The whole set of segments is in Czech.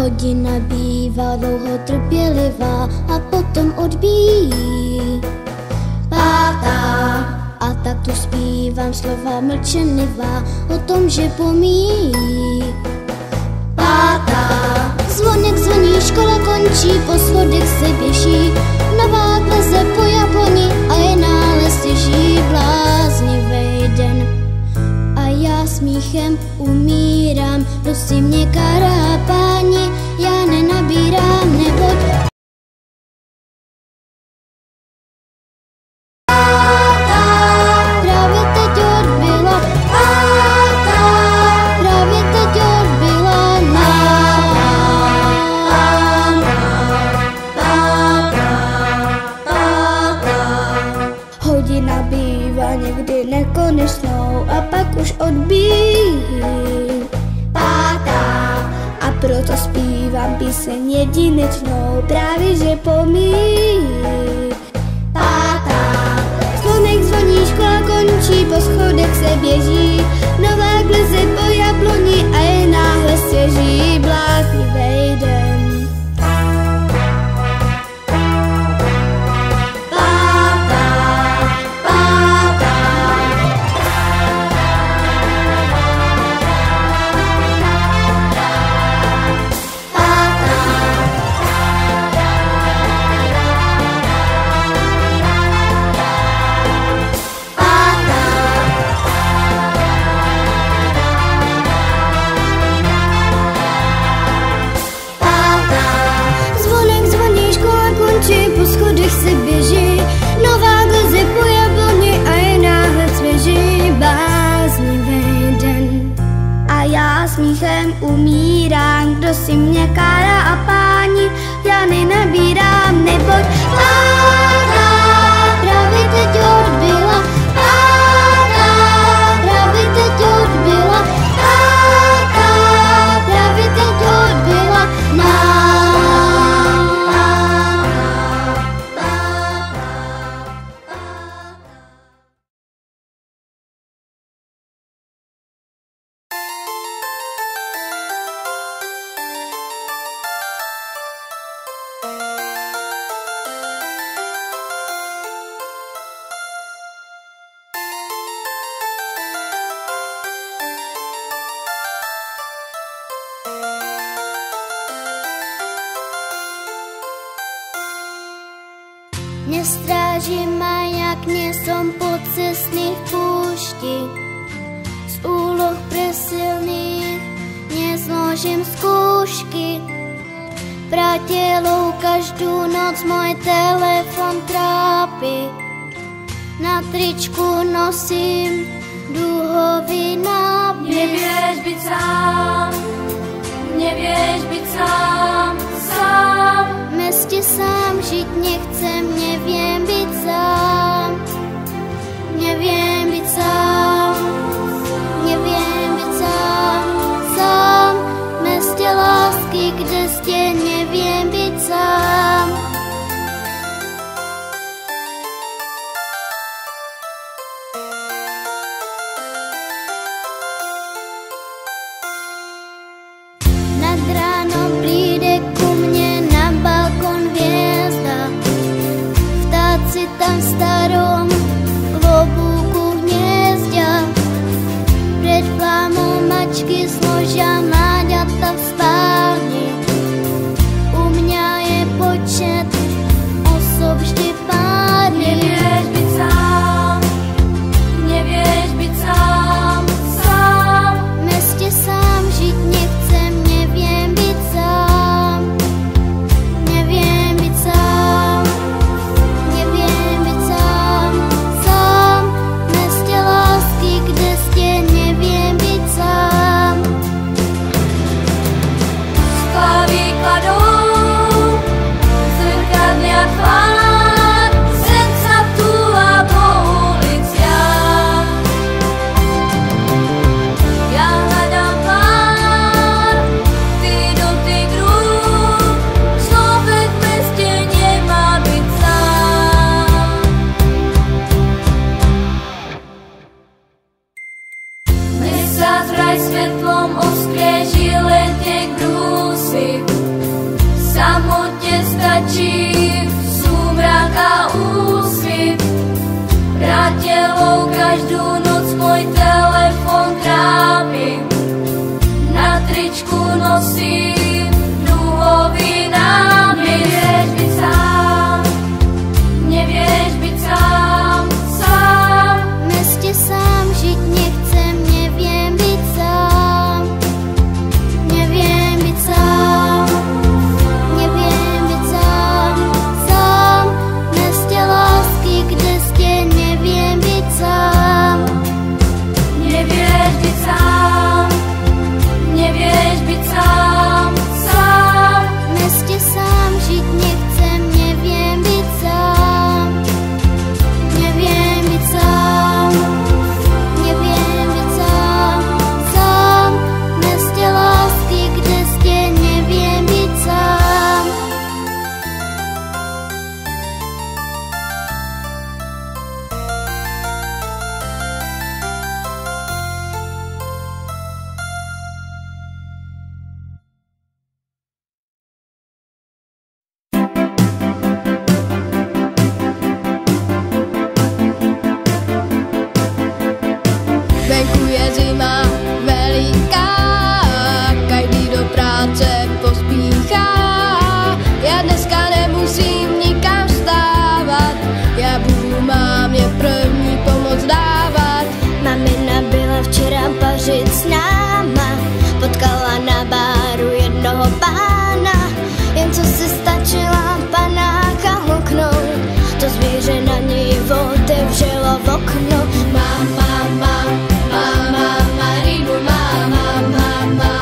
Hodina bývá dlouho trpělivá a potom odbíjí pátá. A tak tu zpívám slova mlčenlivá o tom, že pomíjí pátá. Zvonek zvoní, škola končí, po schodech se běží, nová kleze po Japoni a je nále stěží bláznivej den. A já smíchem umírám, prosím mě kará páni, já nenabírám, neboť někdy nekonečnou a pak už odbíjí pátá. A proto zpívám píseň jedinečnou, právě že pomíjí pátá. Zvonek zvoní, škola končí, po schodech se běží, nová kleze po jabloni a je náhle stěží bláznivej den. Po schodech se běží, nová kleze po jabloni a je náhle svěží bláznivej den. A já smíchem umírám, kdo si mě kárá a páni, já nenabírám, neboť pátá právě teď odbyla, pátá právě teď odbyla, pátá právě teď odbyla nám. Mě stráží maják, mě som po cestných púšti, z úloh presilných nezložím skúšky. Priateľov každú noc môj telefon trápi, na tričku nosím dúhový nápis. Nevieš byť sám, nevieš byť sám, sám. V meste sám žiť nechcem, neviem byť sám, neviem byť sám, neviem byť sám, sám. V meste lásky, kde ste, neviem byť sám. Nad ránom príde ku mne na balkón hviezda, vtáci tam v starom očí, súmrak a úsvit. Vrátilo každú noc môj telefon trápi. Na tričku nosím dúhový nápis. Nevieš byť sám, nevieš byť sám, sám. V meste sám žiť nechcem, neviem byť sám. Neviem byť sám, neviem byť sám, sám. V meste lásky, kde ste, neviem byť sám. Nevieš byť sám, nevieš byť sám, sám. V meste sám žiť nechcem, neviem byť sám. Neviem byť sám, neviem byť sám, sám. V meste lásky, kde ste, neviem byť sám. Venku je zima veliká, každý do práce pospíchá. Já dneska nemusím nikam vstávat, já budu mámě první pomoc dávat. Mamina byla včera pařit s náma, potkala na báru jednoho pána, jen co si stačila panáka hoknout, to zvíře na ní otevřelo v okno. Mama, mama, Marimu, mama, mama,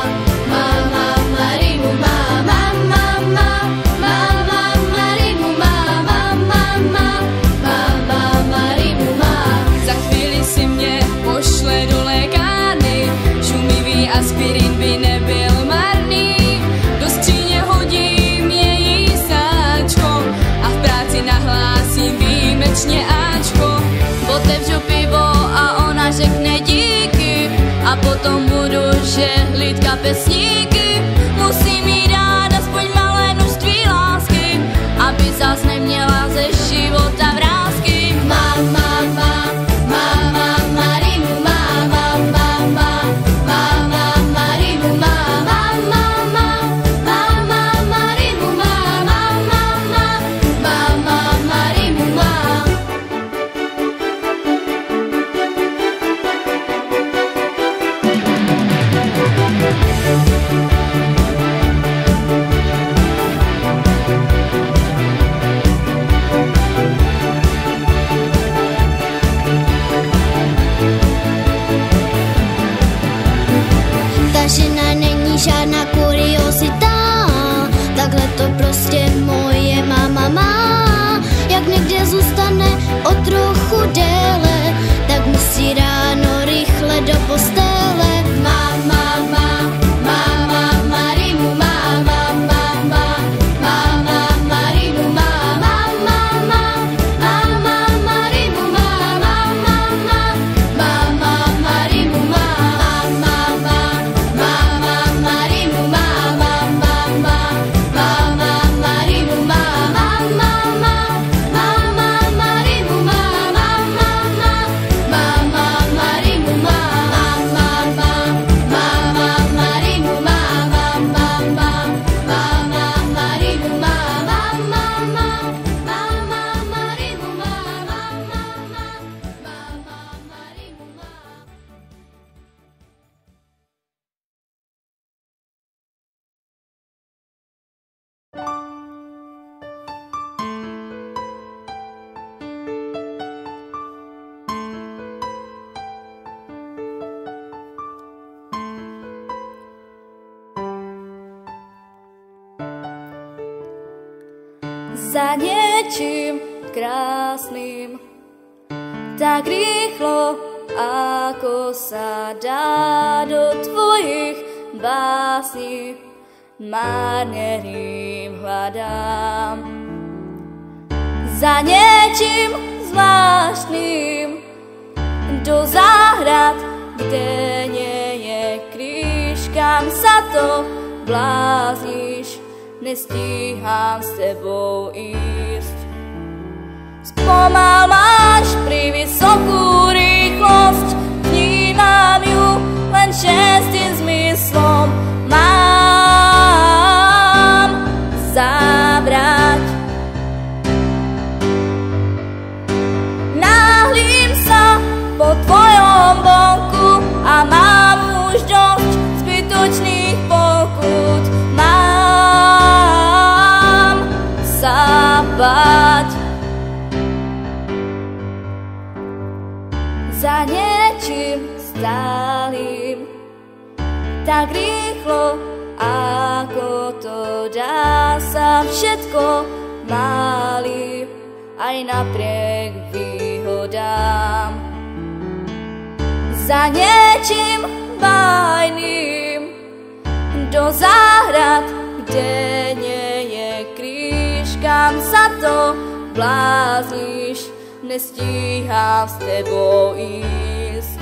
mama, Marimu, mama, mama, mama, Marimu, mama, mama, mama, Marimu, mama. Za chvíli si mě pošle do lékárny, šumivý aspirin by nebyl marný. Do skříně hodím její sáčko a v práci nahlásím výjimečně áčko. Otevřu pivo a ona řekne díky a potom budu žehlit kapesníky. Musím jí dát aspoň malé množství lásky, aby zas neměla ze života vrásky. Mama, mama, Marimu, mama, mama, mama, Marimu, mama, mama, mama, Marimu, mama, mama, mama, Marimu, mama. Ta žena není žádná kuriozita, takhle to prostě moje máma má. Jak někde zůstane o trochu déle, tak musí ráno rychle do postele. Mama, mama, Marimu, mama, mama, mama, Marimu, mama, mama, mama, Marimu, mama, mama, mama, Marimu, mama, mama, mama, Marimu, mama, mama, mama, Marimu, mama, mama, mama, Marimu, mama, mama, mama, Marimu, za niečím krásnym, tak rýchlo, ako sa dá do tvojich básní, márne rým hľadám. Za niečím zvláštnym, do záhrad, kde nie je kríž, kam sa to blázniš, nestíhám s tebou ísť. Spomal máš pri vysokú rýchlosť, vnímam ju len šestým zmyslom. Mám zabrať. Náhlím sa po tvojom boku a mám už dosť zbytočných pokút. Mám sa báť. Za niečím stálym, tak rýchlo, ako to dá sa, všetko máli, aj napriek výhodám. Za niečím bajným, do záhrad, kde nie je kríž, kam sa to blázniš, nestíham s tebou ísť.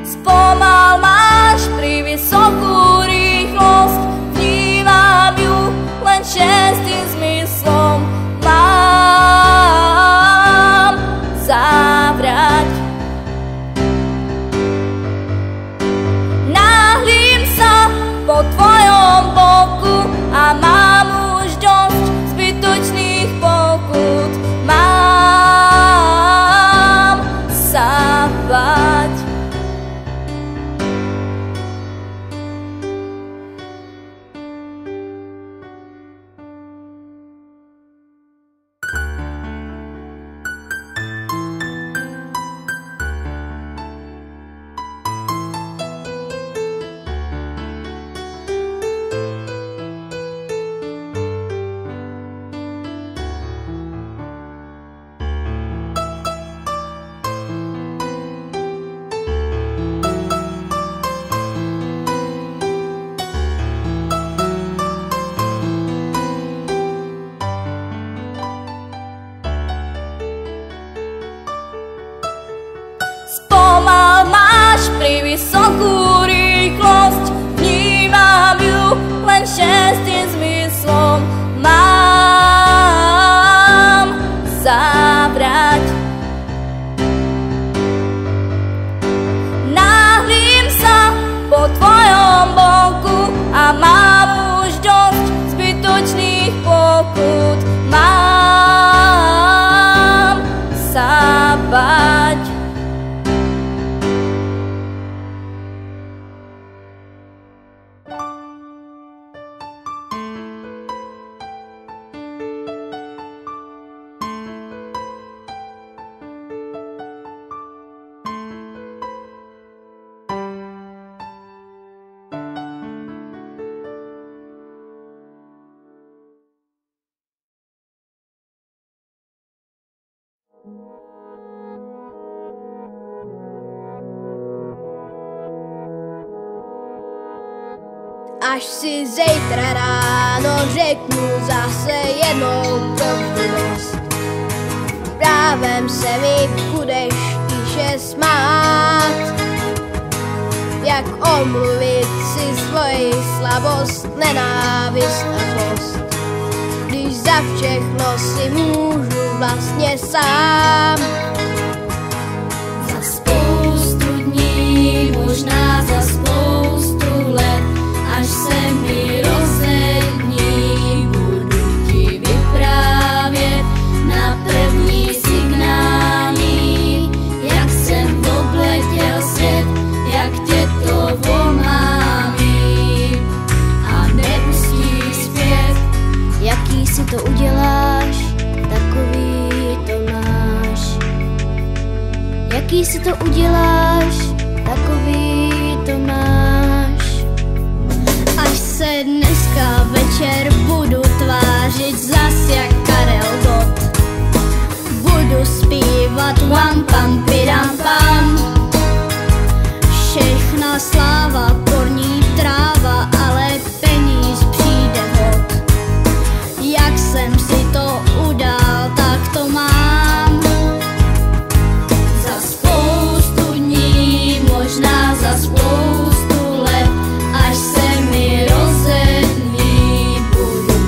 Spomal máš pri vysokú rýchlosť, vnímam ju len šestým zmyslom. Mám zavrať. Náhlím sa po tvojom boku a mám už dosť zbytočných pokút. Mám sa báť. Pri vysokú rýchlosť, vnímam ju len šestým zmyslom. Mám zavrať. Náhlím sa po tvojom boku a mám už dosť zbytočných pokút. Mám sa báť. Až si zítra ráno řeknu zase jednou provždynost. Právem se mi budeš tiše smát. Jak omluvit si svoji slabost, nenávist a zlost, když za všechno si můžu vlastně sám. Za spoustu dní, možná za spoustu let, až se mi rozední, budu ti vyprávět na první signální, jak jsem obletěl svět, jak tě to omávím a nepustí zpět. Jaký si to uděláš, takový to máš. Jaký si to uděláš, takový to máš. Až se dneska večer budu tvářit zas jak Karel Gott, budu zpívat wam pam pidam pam. Všechna sláva, porní tráva, ale peníz přijde hod. Jak jsem si to udál, tak to mám. Za spoustu dní, možná za spoustu let, až se mi rozední, budu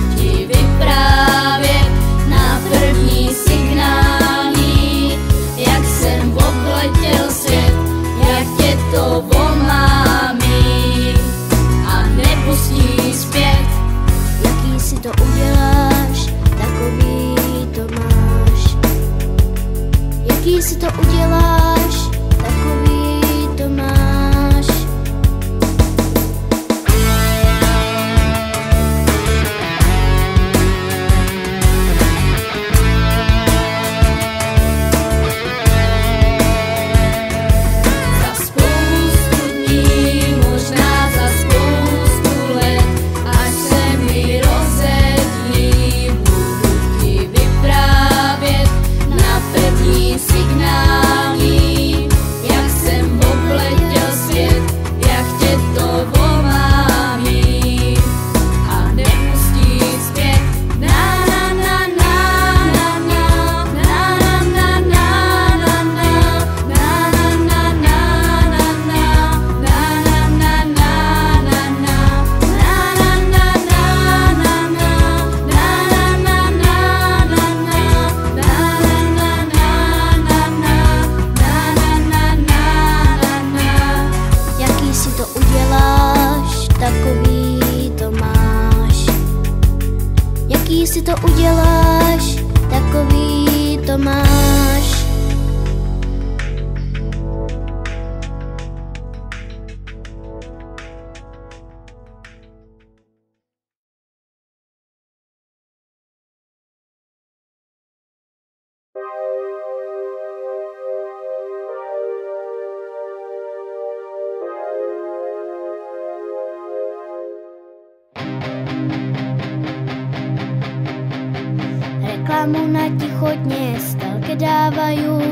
hodně stelke dávajú,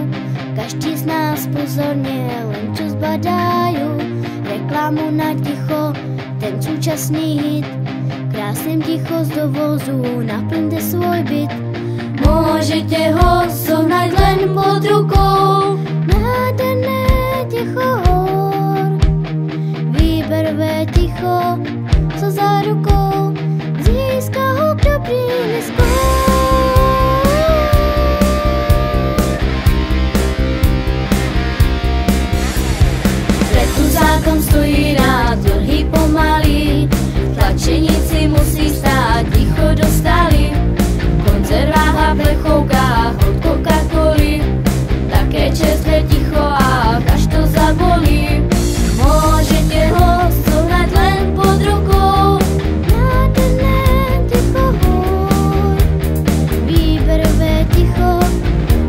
každý z nás pozorně len čo zbadajú. Reklamu na ticho, ten súčasný hit, krásnym ticho z dovozu naplňte svoj byt. Môžete ho zohnať len pod rukou, nádherné ticho hor. Výberové ticho so zárukou, získa ho dobrý neskôr. Zákon stojí rád, dlhý pomalý, tlačenici musí stát, ticho dostali. V konzervách a plechovkách od Coca-Coly, také čerstvé ticho a až to zabolí. Môžete ho zohnať len pod rukou, nádherné ticho hor. Výberové ticho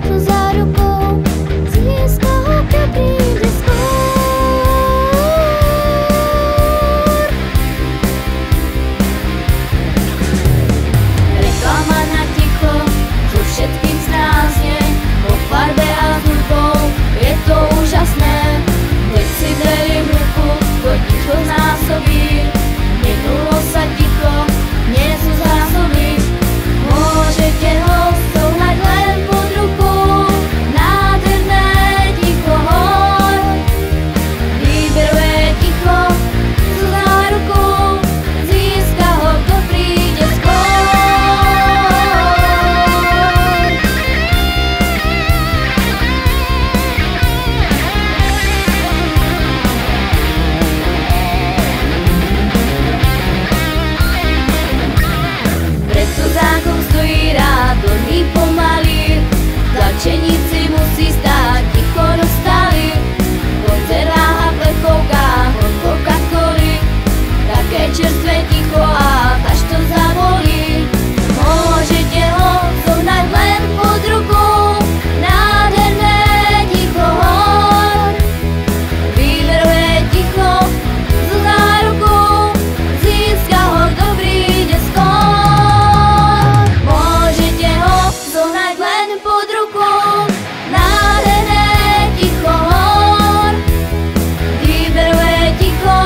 so zárukou, získa ho dobrý neskôr. Všetkým znázně, po farbe a hudbou, je to úžasné. Teď si beriem ruku, to ticho znásobí, minulost a ticho, nie sú zásoby. Môžete ho zohnať len pod rukou, nádherné ticho hor. Výberové ticho so zárukou, získa ho, kto príde skôr. Zákon stojí rád, dlhý pomalý, tlačenici musí stát, ticho dostali. V konzervách a plechovkách od Coca-Coly, také čerstvé ticho a až to zabolí. Môžete ho zohnať len pod rukou, nádherné ticho hor. Výberové ticho so zárukou, získa ho, kto príde skôr. Zohnať len pod rukou, nádherné ticho hor. Výberové ticho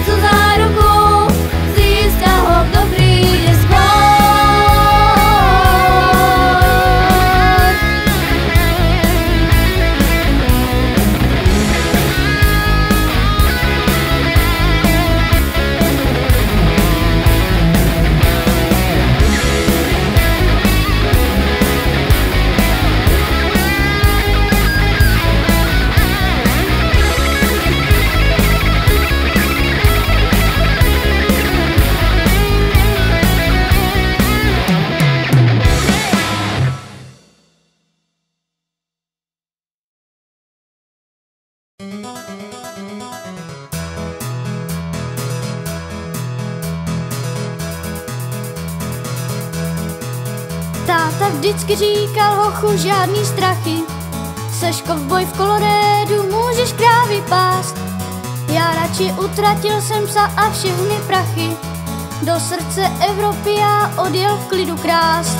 so zárukou, získa ho, kto príde skôr. Táta vždycky říkal, hochu, žádný strachy, seš kovboj v Kolorédu, můžeš krávy pást. Já radši utratil jsem psa a všechny prachy, do srdce Evropy já odjel v klidu krást.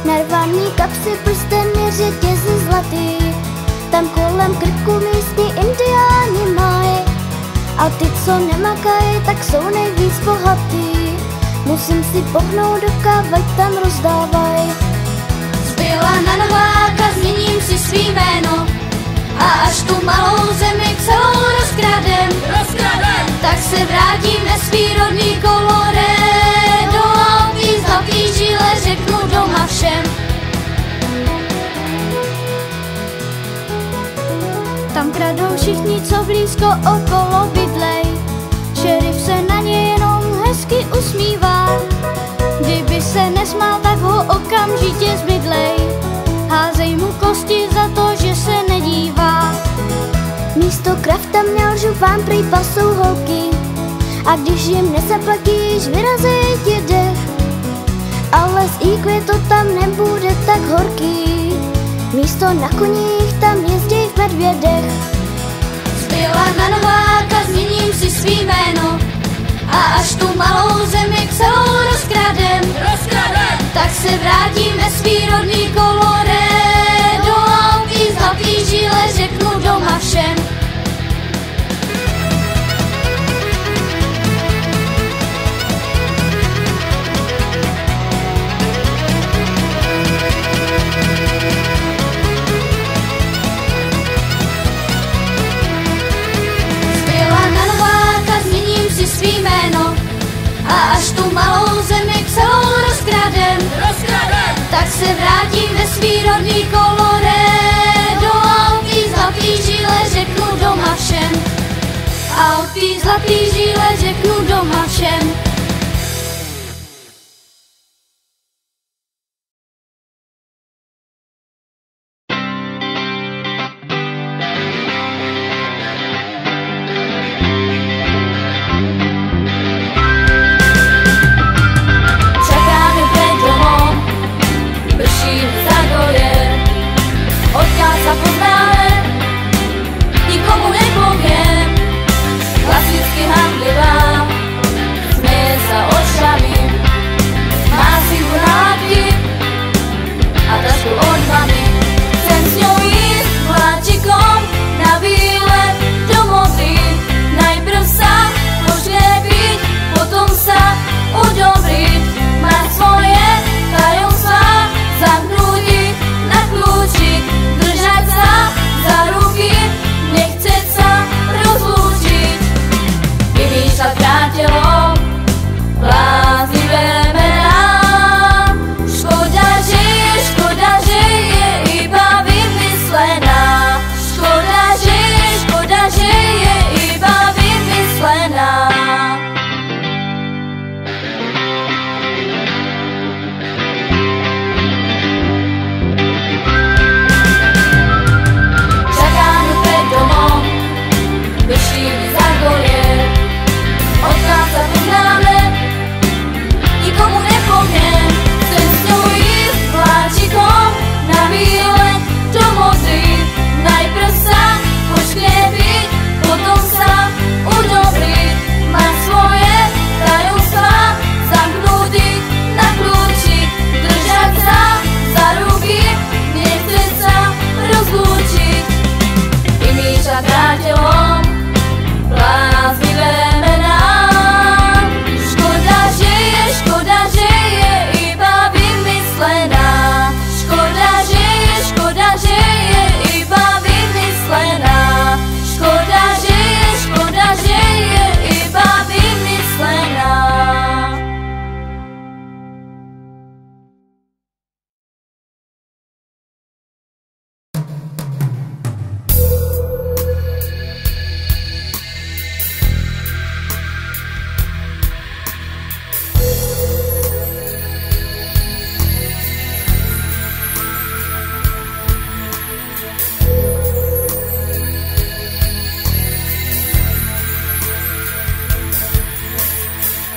Narvaný kapsy, prsteny, řetězy zlatý, tam kolem krku místní indiáni mají. A ty, co nemakají, tak jsou nejvíc bohatý. Musím si pohnout do kávy, tam rozdávaj. Zbyla na Nováka, změním si svý jméno, a až tu malou zemi celou rozkradem, tak se vrátíme svý rodný Colorado a v zlatý žile řeknu doma všem. Tam kradou všichni, co blízko okolo bydlej, šerif se na ně jenom hezky usmívá. Kdyby se nesmál, tak ho okamžitě zbydlej, házej mu kosti za to, že se nedívá. Místo krafta měl župán, prý pasou holky, a když jim nezaplatíš, vyrazí ti dech. Ale z IQ to tam nebude tak horký, místo na koních tam jezdí v medvědech. Zbyla na Nováka, změním si svý jméno, a až tu malou zemi celou rozkradem, tak se vrátím ve svý rodný Colorado a o tý zlatý žíle řeknu doma všem. Svý jméno a až tu malou zemi celou rozkradem, tak se vrátím ve svý rodný Colorado a o tý zlatý žíle řeknu doma všem. A o tý zlatý žíle řeknu doma všem.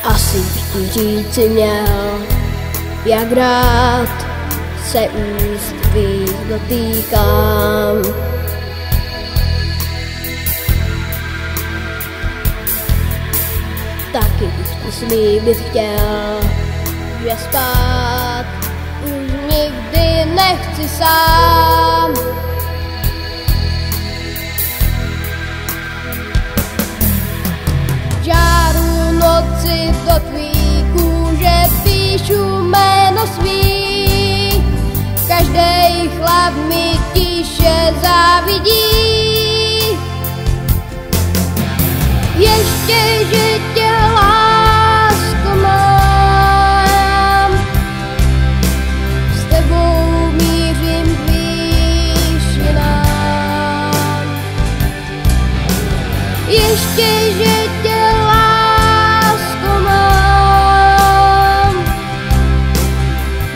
Asi bych ti říci měl, jak rád se úst tvých dotýkám. Taky bych ti slíbit chtěl, že spát už nikdy nechci sám. Žáru noci do tvý kůže píšu jméno svý, každej chlap mi tiše závidí. Ještě, že tě lásko mám, s tebou mířím k výšinám. Ještě, že tě lásko mám,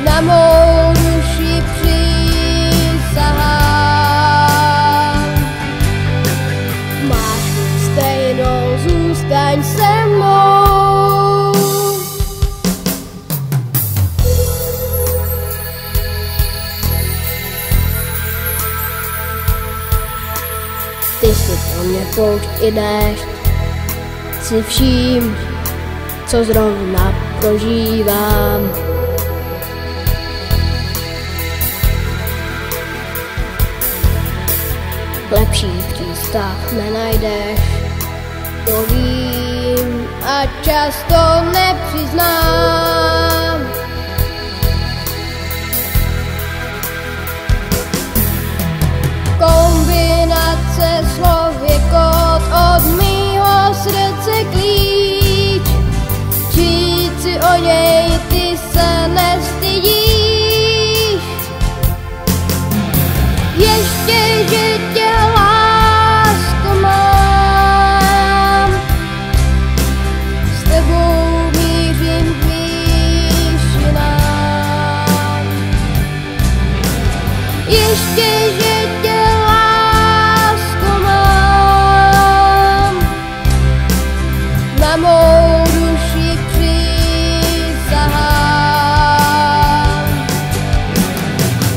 na mou duši přísahám. Máš stejnou, zůstaň se mnou. Ty jsi pro mě poušť i déšť, si vším, co zrovna prožívám. lepší přístav nenajdeš. To vím a často nepřiznám. Kombinace slov je kód od mýho srdce klíč. Čít si o něj, ty se nestydíš. Ještě, že tě lásko mám, s tebou mířím k výšinám. Ještě, že tě lásko mám, na mou duši přísahám.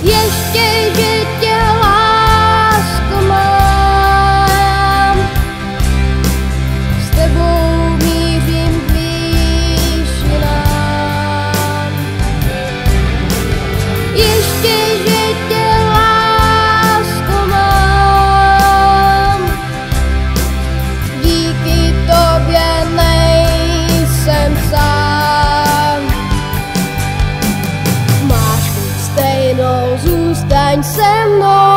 Ještě, že tě lásko mám, s tebou mířím k výšinám. Ještě, že tě lásko mám, díky tobě nejsem sám. Máš chuť stejnou, zůstaň se mnou.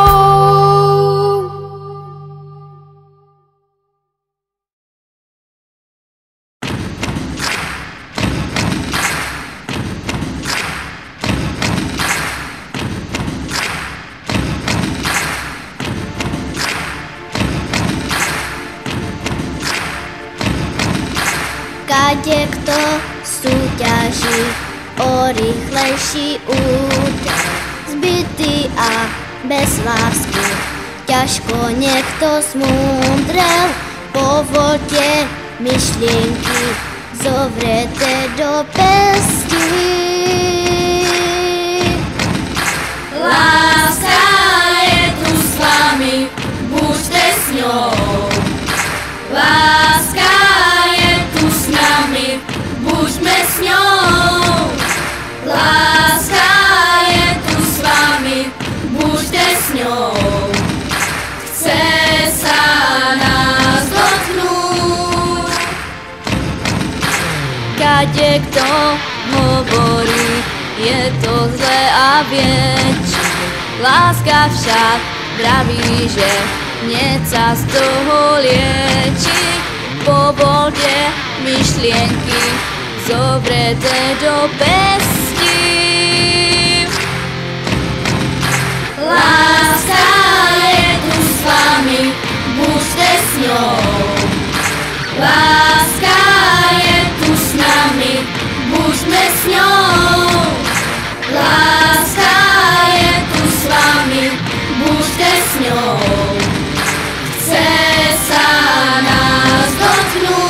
Kade kto súťaží o rýchlejší útek, zbytý a bez lásky, ťažko niekto smúdrel. Povolte myšlienky zovrete do pesti. Láska je tu s vami, buďte s ňou. Láska je tu s nami, buďme s ňou. Láska je tu s vami, buďte s ňou. Chce sa nás dotknúť. Kade kto hovorí, je to zlé a viečí. Láska však vraví, že hneď sa z toho lieči. Povolte myšlienky zovrete do pesti. Láska je tu s vami, buďte s ňou. Láska je tu s nami, buďme s ňou. Láska je tu s vami, buďte s ňou. Chce sa nás dotknúť.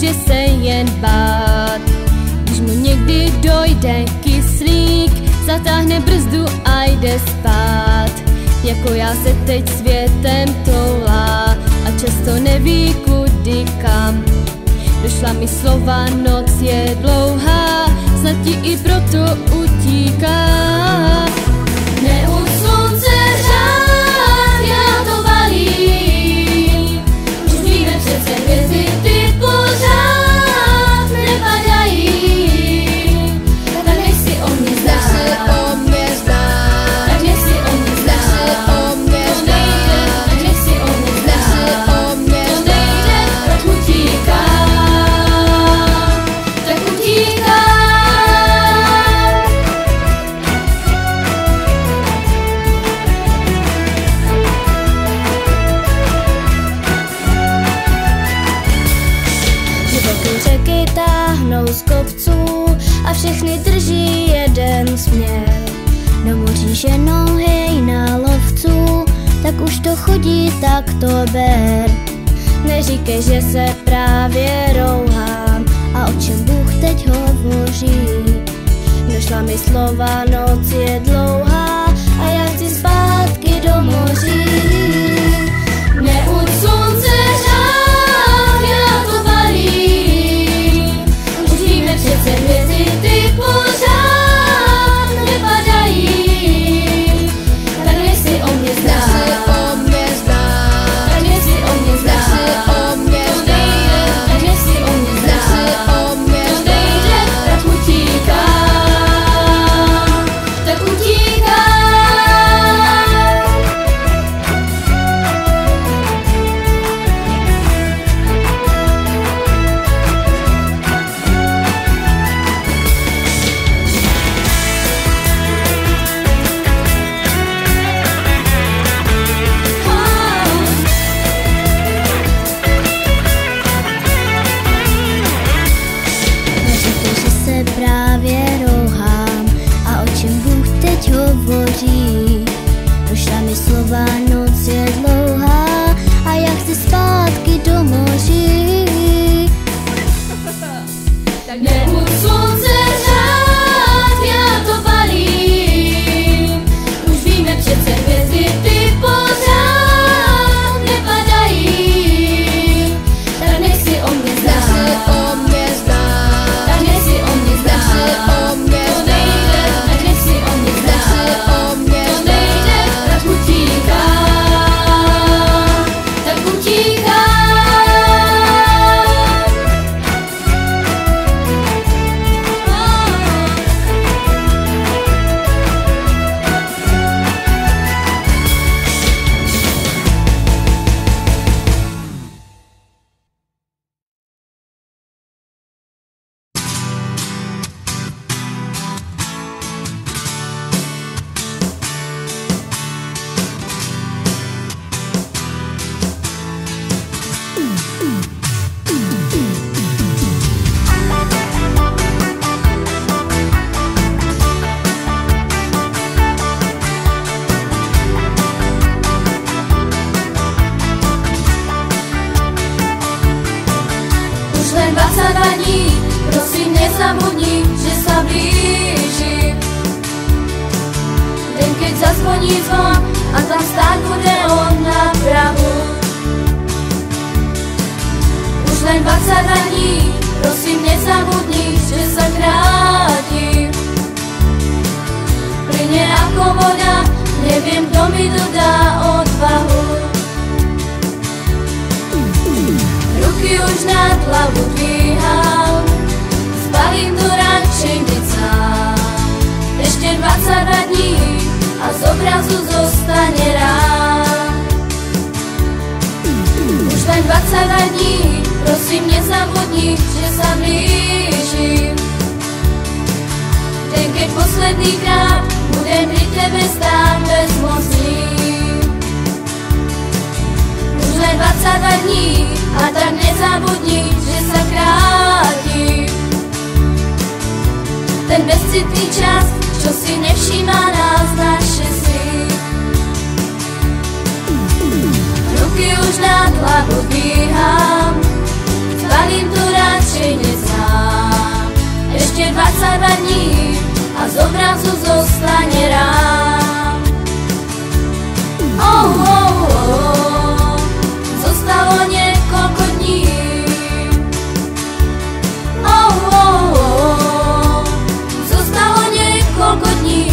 může se jen bát. Když mu někdy dojde kyslík, zatáhne brzdu a jde spát. Jako já se teď světem toulá a často neví kudy kam. Došla mi slova, noc je dlouhá, snad ti i proto utíká. Neud slunce řád, já to balím. Už víme přece hvězdy, ty pořád nepadají. Tak nech si o mě zdát, tak nech si o mě zdát. To nejde, tak nech si o mě zdát. To nejde, tak utíká. Tak utíká. Divoké řeky táhnou z kopců a všechny drží jeden směr. Do moří ženou hejna lovců, tak už to chodí, tak to ber. Neříkej, že se právě rouhám a o čem Bůh teď hovoří. Došla mi slova, noc je dlouhá a já chci zpátky do moří. Neud slunce řád, já to balím. Už víme přece hvězdy, ty pořád nepadají. Tak nech si o mě zdát, tak nech si o mě zdát. To nejde, tak nech si o mě zdát. To nejde, tak utíká. Tak utíká. Neříkej, že se právě rouhám a o čem Bůh teď hovoří. Došla mi slova, noc je dlouhá a já chci zpátky do moří. Neud slunce řád, já to balím. Už víme přece hvězdy, ty pořád nepadají. Tak nech si o mě zdát, tak nech si o mě zdát. To nejde, tak nech si o mě zdát. To nejde, tak utíká. Tak utíká. Už len 22 dní, prosím nezabudni, že sa blíži. Den, keď zazvoní zvon a tam stáť bude on na prahu. Už len 22 dní, prosím nezabudni, že sa kráti. Plyne ako voda, neviem, kto mi dodá odvahu. Ruky už nad hlavu dvíham, zbalím to radšej hneď sám. Ešte 22 dní a z obrazu zostane rám. Už len 22 dní, prosím nezabudni, že sa blíži. Den, keď posledný krát budem pri tebe stáť bezmocný. Už len 22 dní a tak nezabudni, že sa kráti. Ten bezcitný čas, čo si nevšíma nás naše sny. Ruky už nad hlavu dvíham, zbalím tu radšej 22 dní a z obrazu zostane rám. Zostalo niekoľko dní. Zostalo niekoľko dní.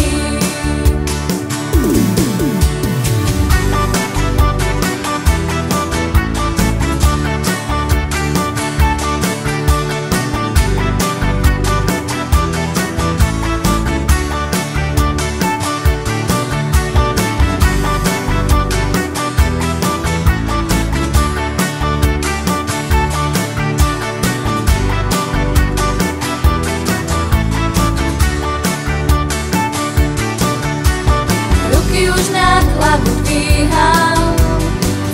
Už na hlavu dvíham,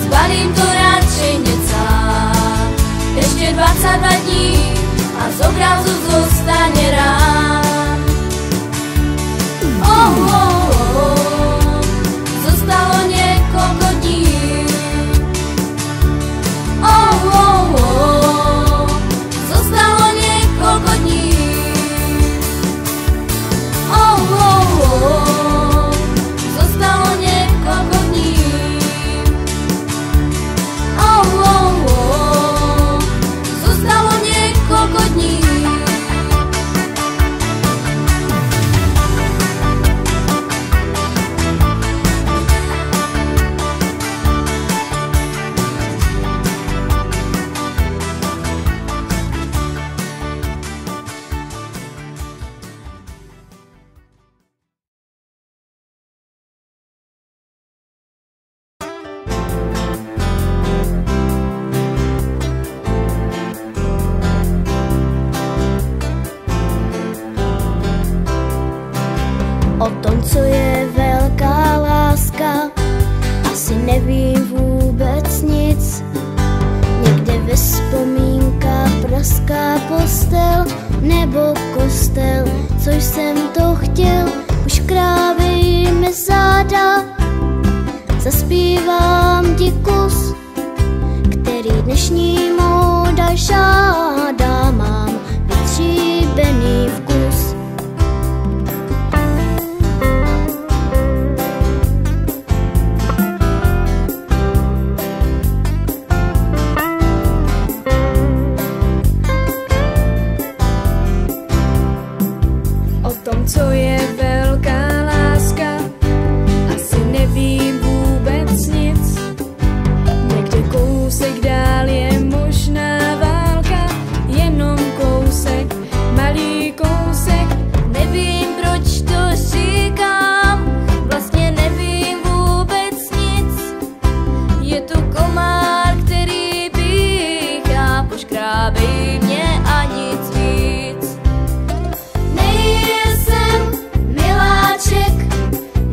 zbalím to radšej necám. Ešte 22 dní a z obrazu zostane rám. Zostalo niekoľko dní. Zostalo niekoľko dní. Zostalo niekoľko dní. Zostalo niekoľko dní. O tom, co je velká láska, asi nevím vůbec nic. Někde ve vzpomínkách praská postel nebo kostel. Co jsem to chtěl, už krávej mi záda. Zaspívám ti kus, který dnešní móda žádá. Mám vytříbený vkus. Co je velká láska, asi nevím vůbec nic. Někde kousek dál je možná válka, jenom kousek, malý kousek. Nevím, proč to říkám, vlastně nevím vůbec nic. Je tu komár, který píchá, poškrábej mě a nic víc.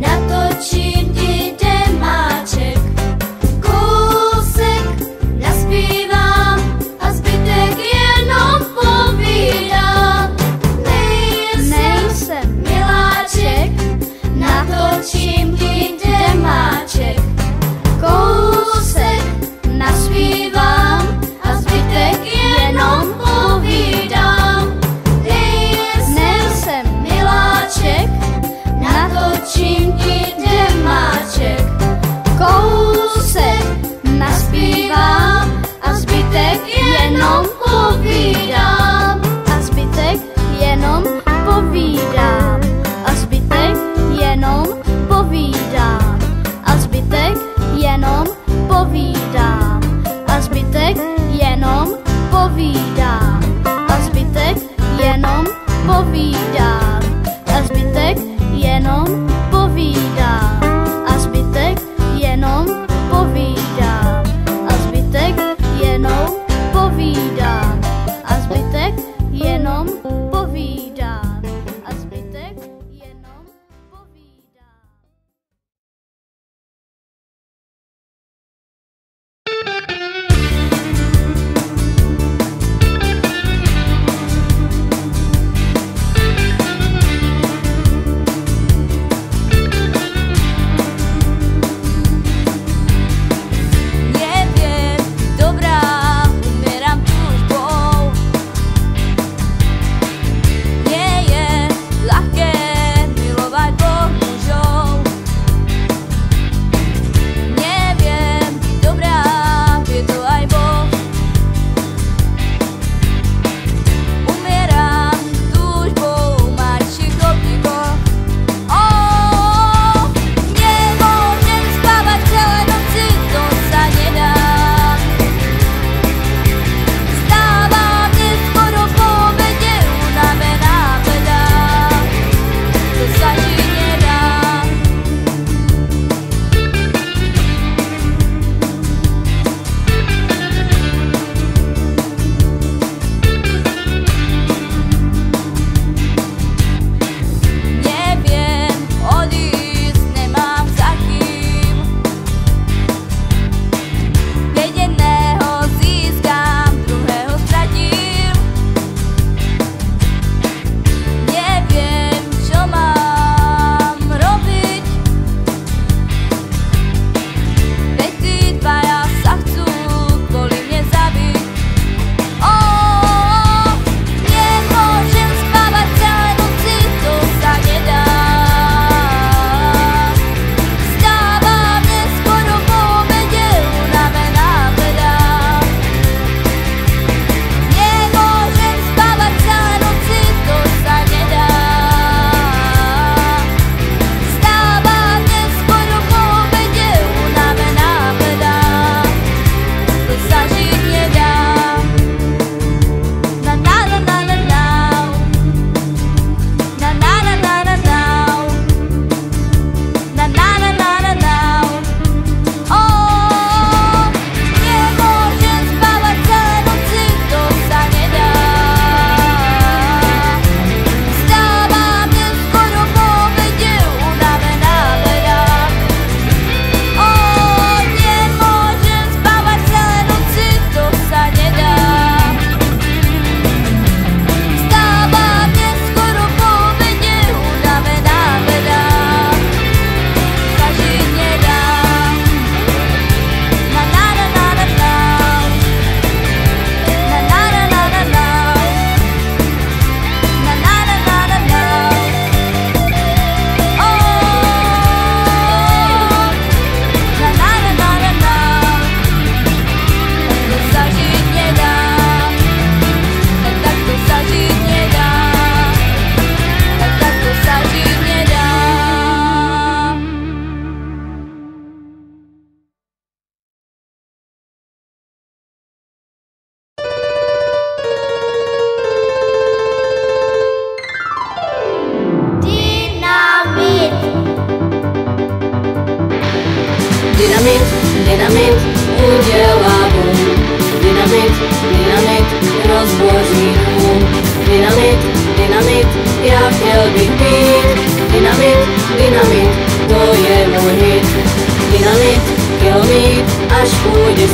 Natočím ti demáček, kousek naspívám a zbytek jenom povídám. Nejsem miláček, natočím ti demáček, kousek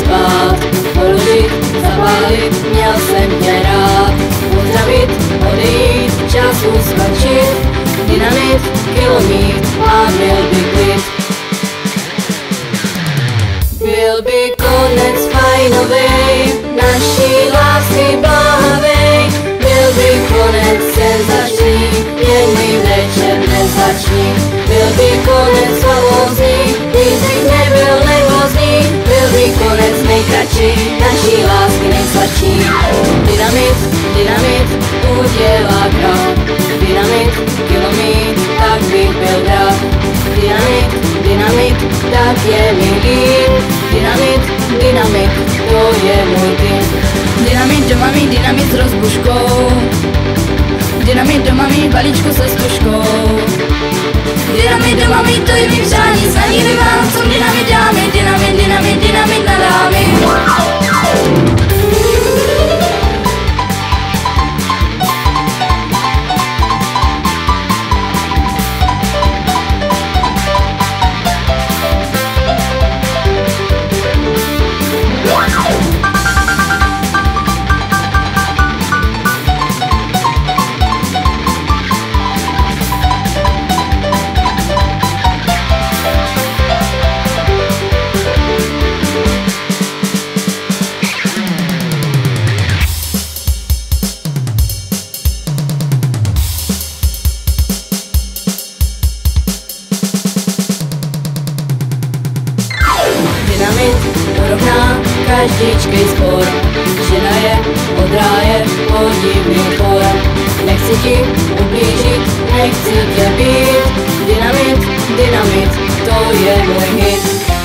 spát, položit, zapálit, měl jsem tě rád. Pozdravit, odejít, čas uskočit, dynamit, kilomít a byl by klid. Byl by konec fajnovej, naší lásky bláhavej. Byl by konec senzační, jen mi večer nezační. Byl by konec famózní, když bych nebyl nervózní. Byl by konec nejkratší, naší lásky nejsladší. Dynamit, dynamit, udělá krok. Dynamit, kilomít, tak bych byl brak. Dynamit, dynamit, tak je mi líp. Dynamit, dynamit, to je můj tým. Dynamit doma mít, dynamit s rozbuškou. Dynamit doma mít, balíčku se stužkou. Dynamit doma mít, to je mý přání, snaní Vánocům dynamit dámy. Dynamit, dynamit, dynamit na dámy. Dynamit dorovná každičkej spor. Žena je od ráje podivný chor. Nechci ti ublížit, nechci tě být. Dynamit, dynamit, to je můj hit.